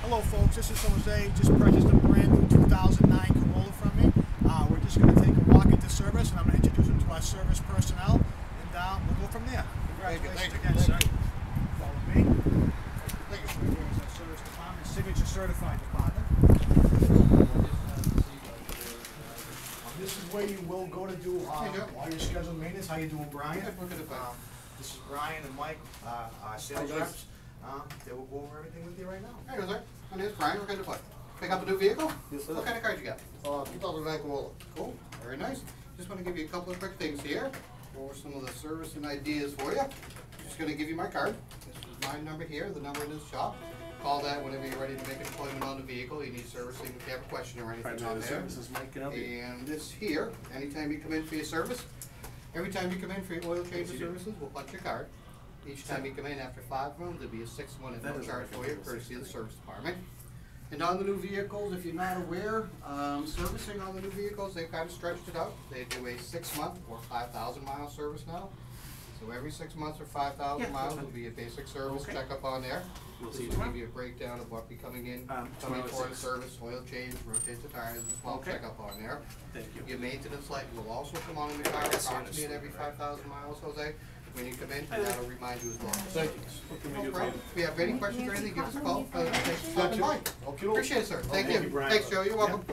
Hello folks, this is Jose. Just purchased a brand new 2009 Corolla from me. We're just going to take a walk into service and I'm going to introduce him to our service personnel and we'll go from there. Congratulations again, sir. Follow me. Here's our service department, signature certified department. This is where you will go to do all your scheduled maintenance. How you doing, Brian? This is Brian and Mike, our sales reps. They will go over everything with you right now. Hey, sir. My name is Brian. We're going to pick up a new vehicle? Yes, sir. What kind of car you got? 2009 Corolla. Cool. Very nice. Just want to give you a couple of quick things here. Go over some of the service and ideas for you. Just going to give you my card. This is my number here, the number in this shop. Call that whenever you're ready to make an appointment on the vehicle. You need servicing if you have a question or anything on there. This is Mike. Can I help you? And this here, anytime you come in for your service, every time you come in for your oil change services, we'll punch your card. Each time you come in after 5 of them, there'll be a 6th one and no charge for you, courtesy of the service department. And on the new vehicles, if you're not aware, servicing on the new vehicles, they've kind of stretched it out. They do a 6-month or 5,000 mile service now. So every 6 months or 5,000 miles will be a basic service checkup on there. We'll This see you will tomorrow. give you a breakdown of what be coming in, Tomorrow coming at for the 6. service, oil change, rotate the tires, a small checkup on there. Thank you. Your maintenance light will also come on in the car approximately at every 5,000 miles, Jose. When you come in, and that'll remind you as well. Thank you. What can we No do for problem. you? If you have any questions or anything, give us a call. Thanks for Gotcha. stopping by. Okay. Appreciate it, sir. Thank Thank you. you, Brian. Thanks, Joe. You're welcome.